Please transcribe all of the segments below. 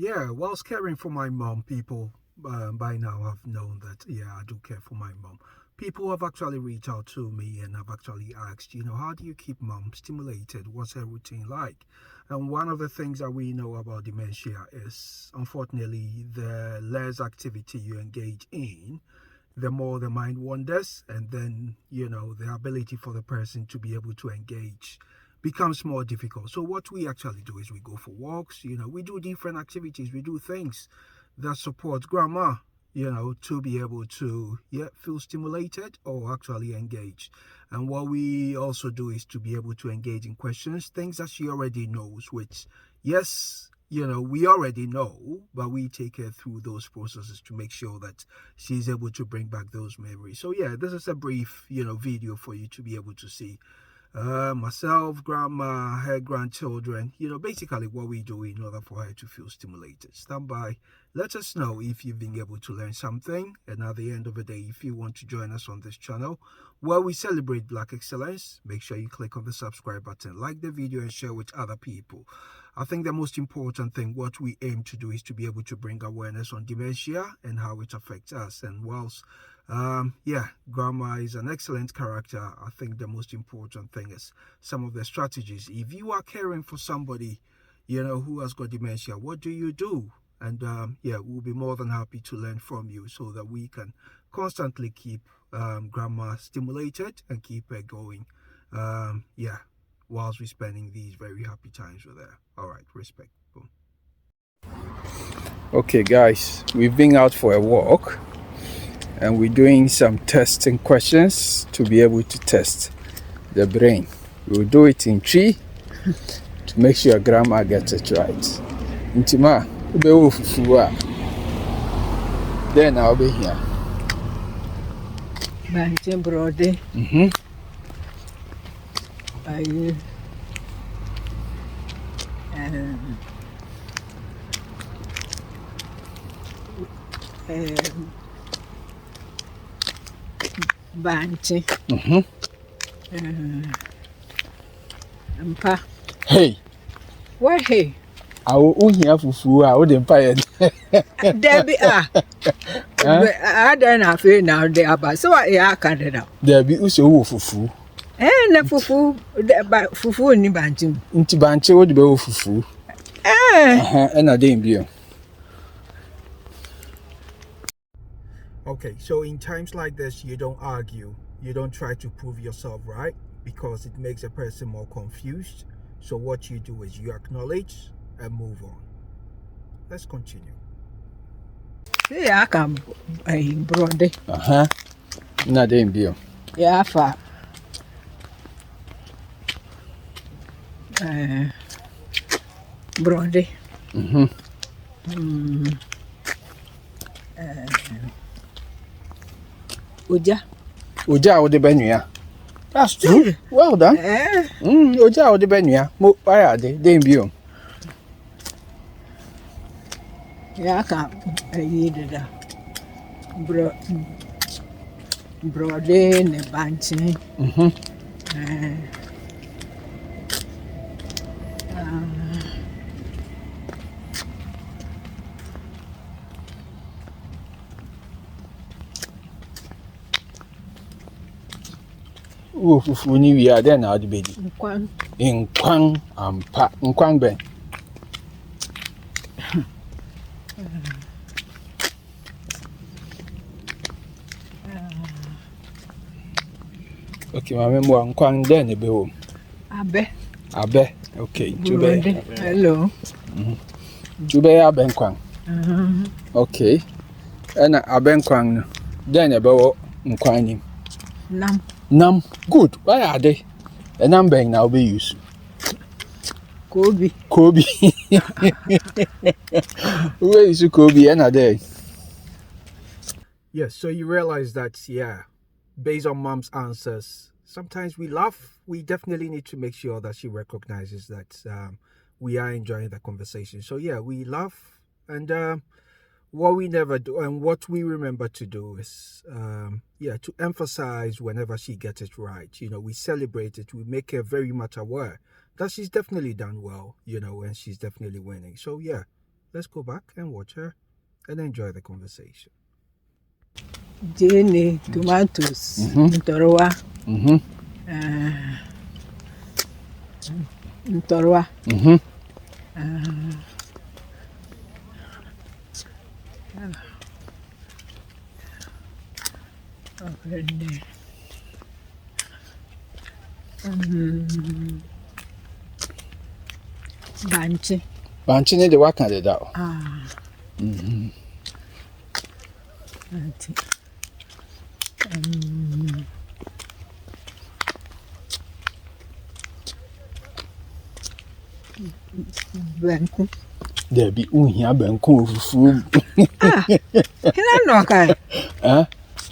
Yeah, whilst caring for my mom, people by now have known that, yeah, I do care for my mom. People have actually reached out to me and have actually asked, how do you keep mom stimulated? What's her routine like? And one of the things that we know about dementia is, unfortunately, the less activity you engage in, the more the mind wanders, and then the ability for the person to be able to engage becomes more difficult. So what we actually do is we go for walks, we do different activities, we do things that support grandma, to be able to feel stimulated or actually engage. And what we also do is to be able to engage in questions, things that she already knows, which, yes, we already know, but we take her through those processes to make sure that she's able to bring back those memories. So yeah, this is a brief, video for you to be able to see myself, grandma, her grandchildren, basically what we do in order for her to feel stimulated. Stand by. Let us know if you've been able to learn something. And at the end of the day, if you want to join us on this channel where we celebrate Black excellence, make sure you click on the subscribe button, like the video, and share with other people. I think the most important thing, what we aim to do, is to be able to bring awareness on dementia and how it affects us. And whilst grandma is an excellent character, I think the most important thing is some of the strategies. If you are caring for somebody, who has got dementia, what do you do? And we'll be more than happy to learn from you so that we can constantly keep grandma stimulated and keep her going. Whilst we're spending these very happy times with her. All right, respect. Boom. Okay, guys, we've been out for a walk and we're doing some testing questions to be able to test the brain. We'll do it in tree to make sure grandma gets it right. Intima, then I'll be here. Brody. Banti. Mpa. Hey. What hey? I will hear fufu. I wouldn't pay it. Debbie, I don't feel now they are, so I can't now. Debbie, also fufu. Na fufu, fufu ni banti. Inti banti would be fufu. And I didn't be. Okay, so in times like this, you don't argue. You don't try to prove yourself right because it makes a person more confused. So what you do is you acknowledge and move on. Let's continue. Yeah, I can Brody. Na didn't be. Yeah, fa. Brody. Oja wo de benua. That's true. Well done. Oja wo de benua. Mo why de be. Yeah, I can that. Brody ne banti. Fufu ni wi ade na ade bedi. Nkwan ampa. Nkwan ben. Okay, mama mo nkwan den e be wo. Abe. Okay, tube. Hello. Tube abe nkwan. Okay. Ena abe nkwan no. Den e be wo nkwan ni. Nam. Good. Why are they? And I'm bang now be used. Kobe. Where is Kobe another day? Yes, so you realize that, based on mom's answers, sometimes we laugh. We definitely need to make sure that she recognizes that we are enjoying the conversation. So we laugh, and what we never do and what we remember to do is to emphasize whenever she gets it right. We celebrate it. We make her very much aware that she's definitely done well, and she's definitely winning. So let's go back and watch her and enjoy the conversation. Jenny, tomatoes, Ntorowa. Ntorowa. Banchi. Banchi ne de waka de da. Banchi. Banku. There be unhia banku fufu. Hina no kan.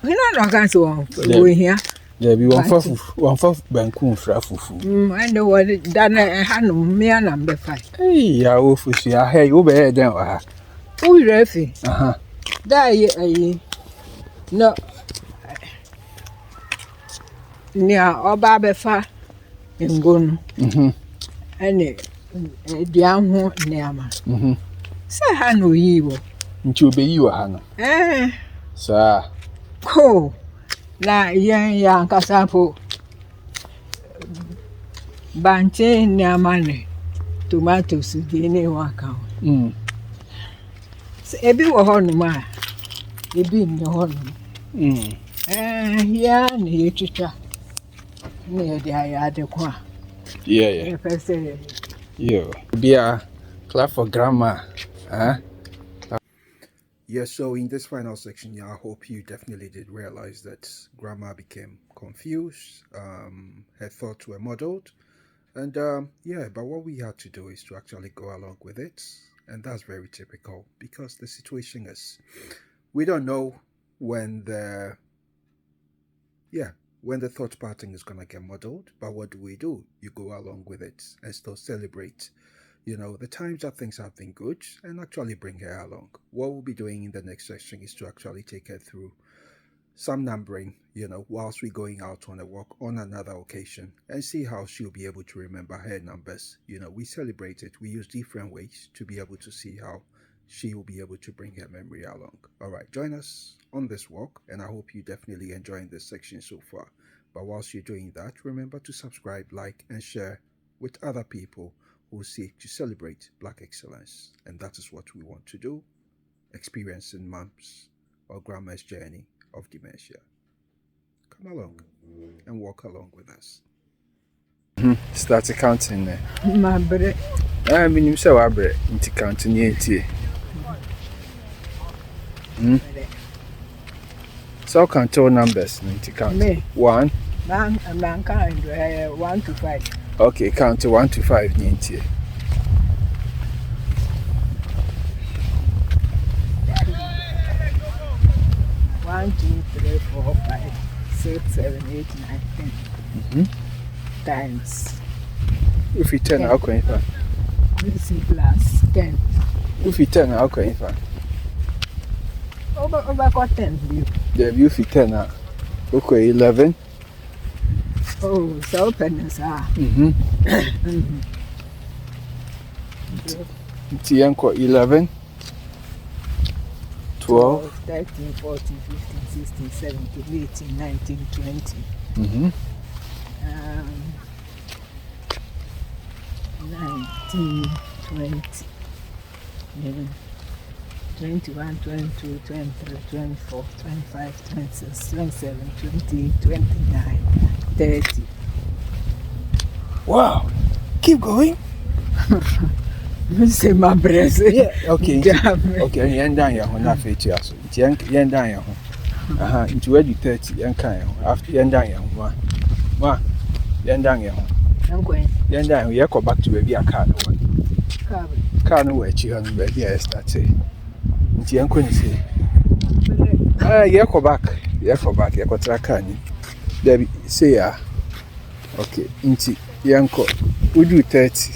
Hina no kan so unhia. There be one for banku fra fufu. I know what dan hanu me na mbe fa. Ya ofusu ya he wo be den wa ha. Wo refi. Da yi no. Ni oba be fa ngonu. Ene duan ho neama. Se ha no yiwo. Nti obeyi wa ha no. Sa. Ko. Na ya nkasa po. Banche neama ne. Tomatoes di ne waka. Se ebi wo ho no ma. Ebi ni ho no. Ya ne yetwitwa. Ne de ayade kwa. Yeah. Yo. Bia clap for grandma. Yes, so in this final section, yeah, I hope you definitely did realize that grandma became confused. Her thoughts were muddled. And yeah, but what we had to do is to actually go along with it. And that's very typical because the situation is, we don't know when the thought pattern is going to get muddled. But what do? You go along with it and still celebrate, the times that things have been good and actually bring her along. What we'll be doing in the next section is to actually take her through some numbering, whilst we're going out on a walk on another occasion and see how she'll be able to remember her numbers. We celebrate it. We use different ways to be able to see how she will be able to bring her memory along. All right, join us on this walk, and I hope you're definitely enjoying this section so far. But whilst you're doing that, remember to subscribe, like, and share with other people who seek to celebrate Black excellence. And that is what we want to do, experiencing mom's or grandma's journey of dementia. Come along and walk along with us. Start counting there. My bread. I mean, you say what bread into counting 80. So count two numbers into count. Me. 1. Man kind 1 to 5. Okay, count to 1 to 5 90. 1, 2, 3, 4, 5, 6, 7, 8, 9, 10. Times. If you 10, how can you This is plus 10. If you 10, how can you find? Over 10 view. The view if you 10, okay, 11. Oh, so pennies are. Tianko 11, 12, 13, 14, 15, 16, 17, 18, 19, 20. 19, 20, 21, 22, 23, 24, 25, 26, 27, 28, 29, 30. Wow, keep going. You say my breast. Yeah, okay. Damn. Okay, and down your home, after you. Yen down your home. Into where you 30 and kind after yen down your home. Ma, yen down your home. I'm going. Yen down, you go back to baby a car. Car no way, you have baby. Yes, that's it. Into yen couldn't say. You go back. You go back. You go to a can. Debbie, say, okay, into Yanko, would you 30?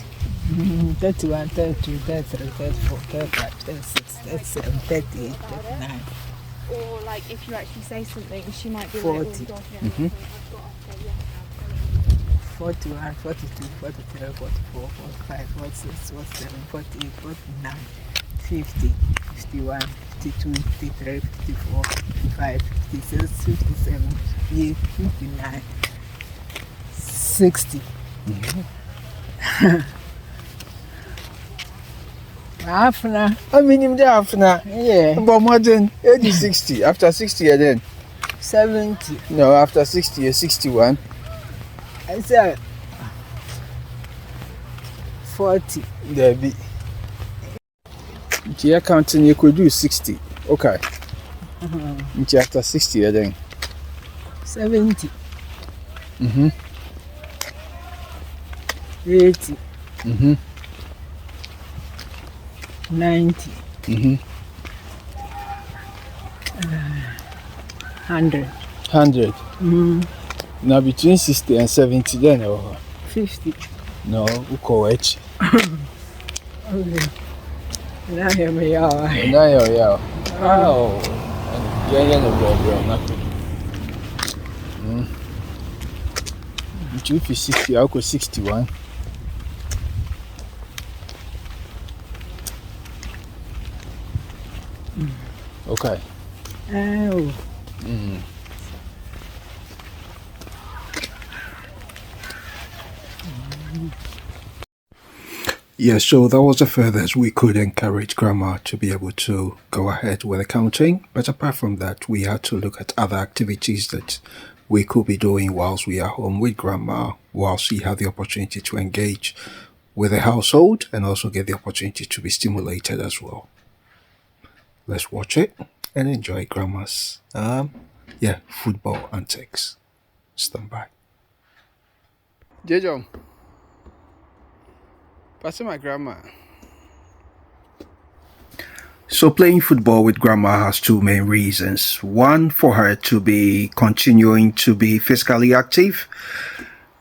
31, 32, 33, 34, 35, 36, 37, 38, 39. Or like if you actually say something, she might be 40. like, oh, 41, 42, 43, 44, 45, 46, 47, 48, 49, 50, 51, 52, 53, 54, 55, 56, 57, 58, 59, 60. After, I mean, him there after. yeah, But more than age is 60. After 60, you're then. 70. No, after 60, you're 61. I said 40. There be. If you're counting, you could do 60. Okay. If you're after 60, you're then. 70. Mm-hmm. 80. Mm-hmm. 90. Mm-hmm. 100. 100. Now between 60 and 70 then or 50. no, we call it. Okay. Now hear me all right. Now yeah. Oh. Yeah, no bro, nothing. Between 60, I'll go 61. Okay. Oh. Yeah, so that was the furthest we could encourage grandma to be able to go ahead with the counting. But apart from that, we had to look at other activities that we could be doing whilst we are home with grandma, whilst she had the opportunity to engage with the household and also get the opportunity to be stimulated as well. Let's watch it and enjoy grandma's football antics. Stand by. Jejong. Pass my grandma. So playing football with grandma has two main reasons. One, for her to be continuing to be physically active,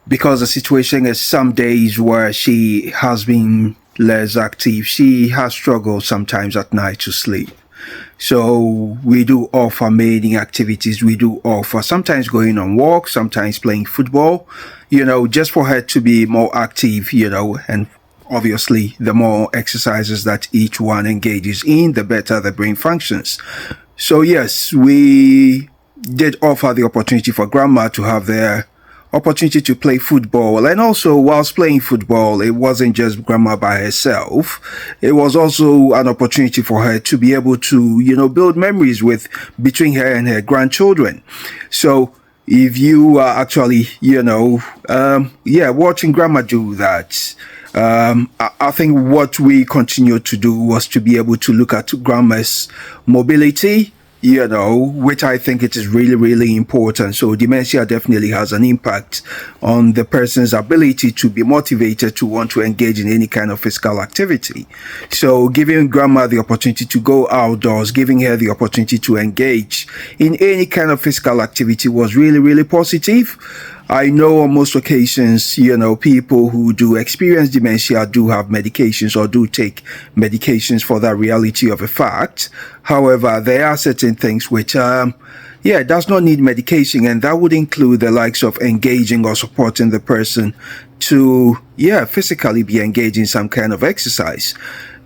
because the situation is some days where she has been less active. She has struggled sometimes at night to sleep. So we do offer many activities. We do offer sometimes going on walks, sometimes playing football, just for her to be more active, and obviously the more exercises that each one engages in, the better the brain functions. So yes, we did offer the opportunity for grandma to have their opportunity to play football. And also whilst playing football, it wasn't just grandma by herself. It was also an opportunity for her to be able to, build memories between her and her grandchildren. So if you are actually, watching grandma do that, I think what we continued to do was to be able to look at grandma's mobility, which I think it is really, really important. So dementia definitely has an impact on the person's ability to be motivated to want to engage in any kind of physical activity. So giving grandma the opportunity to go outdoors, giving her the opportunity to engage in any kind of physical activity was really, really positive. I know on most occasions, people who do experience dementia do have medications or do take medications for that reality of a fact. However, there are certain things which, does not need medication, and that would include the likes of engaging or supporting the person to, physically be engaged in some kind of exercise.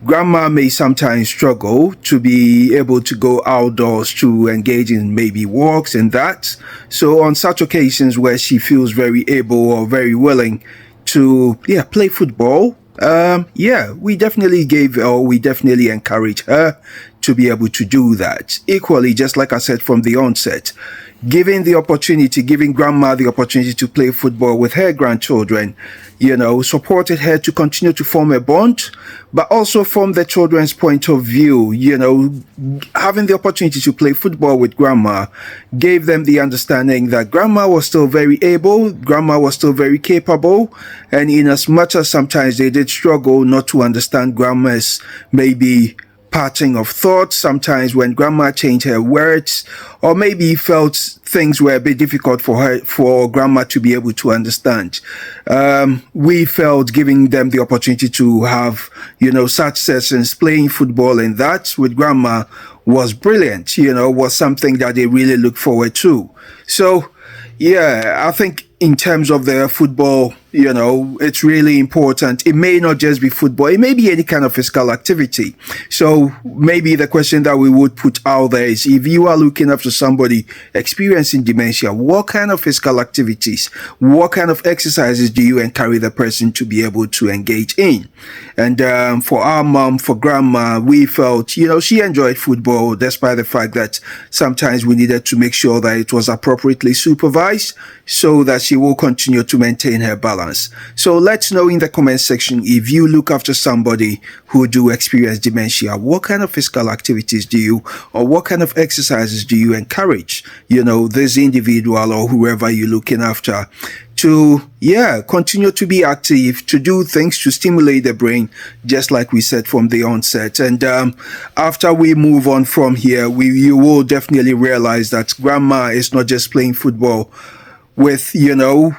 Grandma may sometimes struggle to be able to go outdoors to engage in maybe walks and that. So on such occasions where she feels very able or very willing to, play football, we definitely encourage her to be able to do that. Equally, just like I said from the onset, giving grandma the opportunity to play football with her grandchildren, supported her to continue to form a bond, but also from the children's point of view, having the opportunity to play football with grandma gave them the understanding that grandma was still very able, grandma was still very capable, and in as much as sometimes they did struggle not to understand grandma's maybe parting of thoughts, sometimes when grandma changed her words, or maybe felt things were a bit difficult for grandma to be able to understand. We felt giving them the opportunity to have, such sessions, playing football and that with grandma was brilliant, was something that they really look forward to. So, I think in terms of the football it's really important. It may not just be football, it may be any kind of physical activity. So maybe the question that we would put out there is, if you are looking after somebody experiencing dementia, what kind of physical activities, what kind of exercises do you encourage the person to be able to engage in? And for our mom, for grandma, we felt, she enjoyed football, despite the fact that sometimes we needed to make sure that it was appropriately supervised so that she will continue to maintain her balance. So let's know in the comment section, if you look after somebody who do experience dementia, what kind of physical activities do you, or what kind of exercises do you encourage, this individual or whoever you're looking after to continue to be active, to do things to stimulate the brain, just like we said from the onset. And after we move on from here, you will definitely realize that grandma is not just playing football with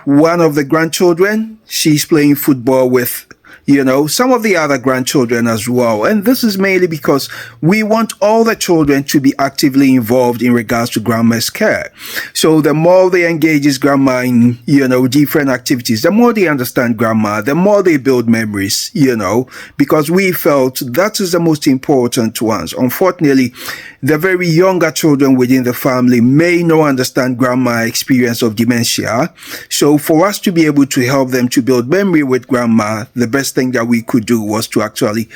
one of the grandchildren. She's playing football with some of the other grandchildren as well. And this is mainly because we want all the children to be actively involved in regards to grandma's care. So the more they engage grandma in, different activities, the more they understand grandma, the more they build memories, because we felt that is the most important ones. Unfortunately, the very younger children within the family may not understand grandma's experience of dementia. So for us to be able to help them to build memory with grandma, the best thing that we could do was to actually,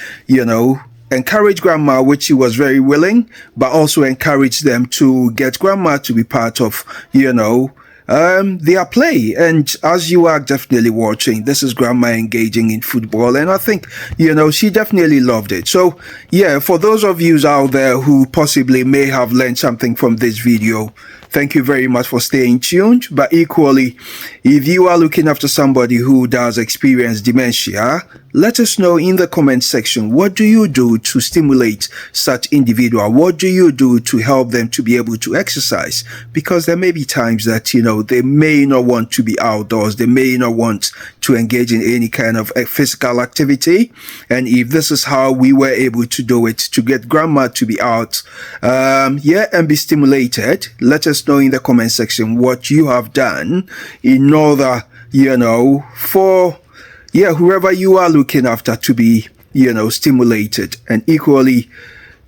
encourage grandma, which she was very willing, but also encourage them to get grandma to be part of, their play. And as you are definitely watching, this is grandma engaging in football, and I think she definitely loved it. So for those of you out there who possibly may have learned something from this video, thank you very much for staying tuned. But equally, if you are looking after somebody who does experience dementia, let us know in the comment section, what do you do to stimulate such individual? What do you do to help them to be able to exercise? Because there may be times that, they may not want to be outdoors. They may not want to engage in any kind of physical activity. And if this is how we were able to do it, to get grandma to be out, and be stimulated, let us know in the comment section what you have done in order, for whoever you are looking after to be, stimulated. And equally,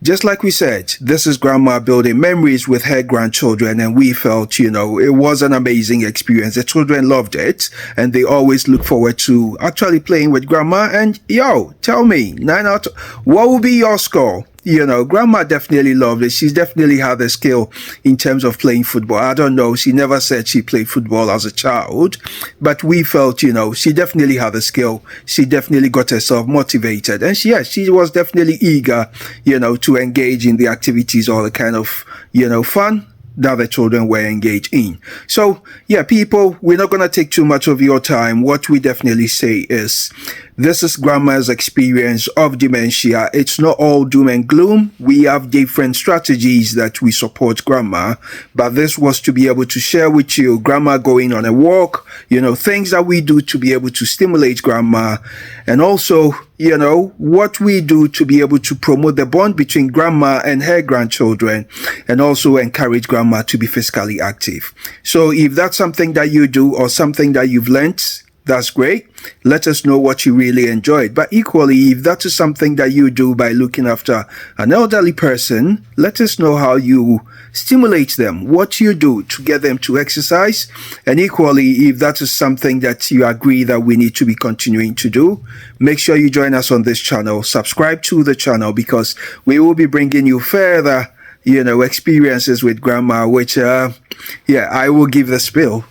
just like we said, this is grandma building memories with her grandchildren, and we felt, it was an amazing experience. The children loved it, and they always look forward to actually playing with grandma. And tell me, what will be your score? Grandma definitely loved it. She's definitely had the skill in terms of playing football. I don't know. She never said she played football as a child, but we felt, she definitely had the skill. She definitely got herself motivated, and she was definitely eager, to engage in the activities or the kind of, fun that the children were engaged in. So people, we're not going to take too much of your time. What we definitely say is, this is grandma's experience of dementia. It's not all doom and gloom. We have different strategies that we support grandma, but this was to be able to share with you grandma going on a walk, things that we do to be able to stimulate grandma, and also what we do to be able to promote the bond between grandma and her grandchildren, and also encourage grandma to be physically active. So if that's something that you do or something that you've learned, that's great. Let us know what you really enjoyed. But equally, if that is something that you do by looking after an elderly person, let us know how you stimulate them, what you do to get them to exercise. And equally, if that is something that you agree that we need to be continuing to do, make sure you join us on this channel. Subscribe to the channel, because we will be bringing you further experiences with grandma, which I will give the spill.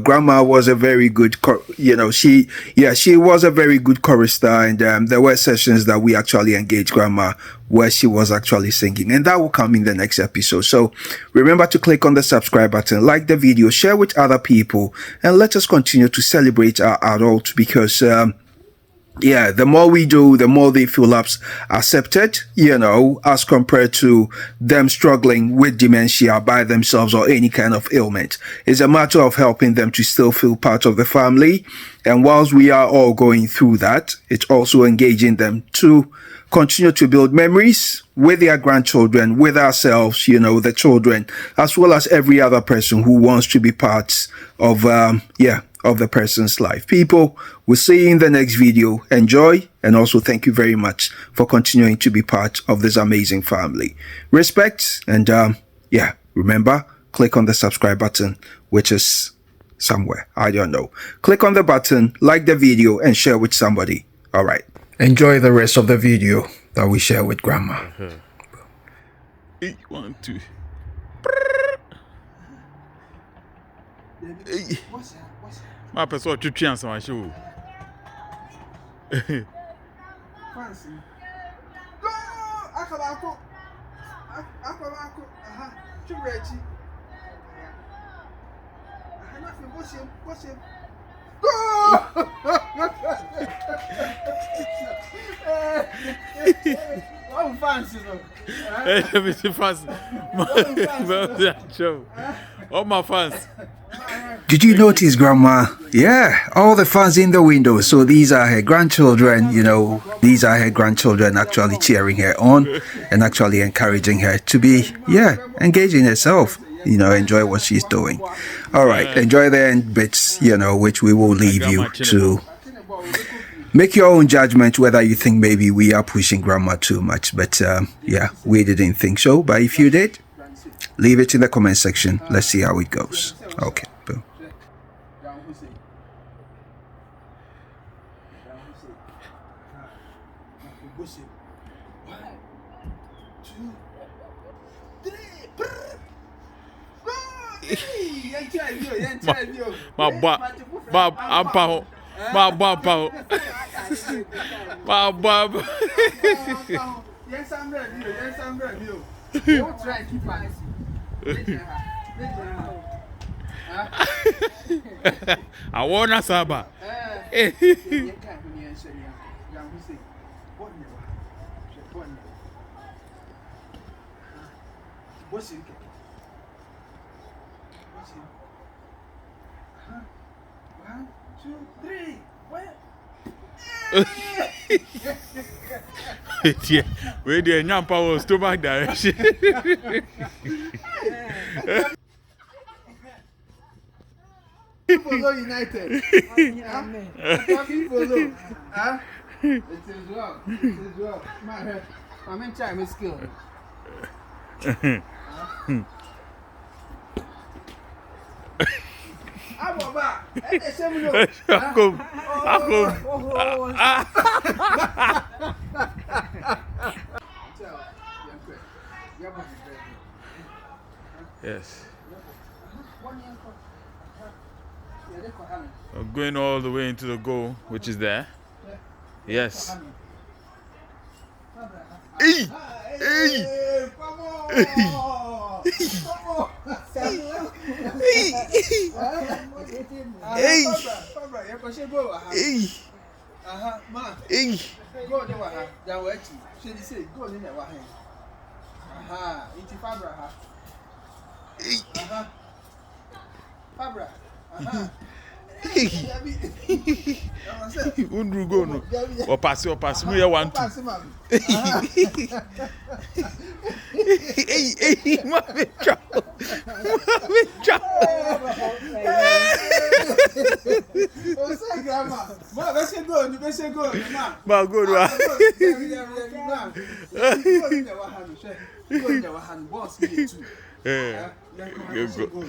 Grandma was a very good she was a very good chorister, and there were sessions that we actually engaged grandma where she was actually singing, and that will come in the next episode. So remember to click on the subscribe button, like the video, share with other people, and let us continue to celebrate our adults, because the more we do, the more they feel accepted, as compared to them struggling with dementia by themselves or any kind of ailment. It's a matter of helping them to still feel part of the family. And whilst we are all going through that, it's also engaging them to continue to build memories with their grandchildren, with ourselves, the children, as well as every other person who wants to be part of, of the person's life. People, we'll see you in the next video. Enjoy, and also thank you very much for continuing to be part of this amazing family. Respect, and yeah, remember, click on the subscribe button, which is somewhere, I don't know. Click on the button, like the video, and share with somebody. All right, enjoy the rest of the video that we share with Grandma. 8, 1, 2. My person to chance my show. Fancy. Go! Akabako. Akabako. Aha. Churechi. Aha, nothing. What's him? Go! I'm fancy though. Let me see fancy. All my fans. Did you notice, Grandma? Yeah, all the fans in the window. So these are her grandchildren, you know, these are her grandchildren actually cheering her on and actually encouraging her to be, yeah, engaging herself, you know, enjoy what she's doing. All right, enjoy the end bits, you know, which we will leave you to make your own judgment whether you think maybe we are pushing Grandma too much. But yeah, we didn't think so. But if you did, leave it in the comment section. Let's see how it goes. Okay, boom. My Bob, I'm pow. My Bob. Yes, I'm ready. Don't try to keep fancy. I want to saba. One, two, three. Where the young power stomach direction. People are united. People look. Huh? It is well. I'm in Chinese skill. Yes. I'm going all the way into the goal, which is there. Yes. Hey! Hey! Undru go no. O pass me here 1 2. Hey, mama chop. Oh, say grandma. Ma, let's go. Ma go do. Go in your hand, boss me too. Yeah. Go.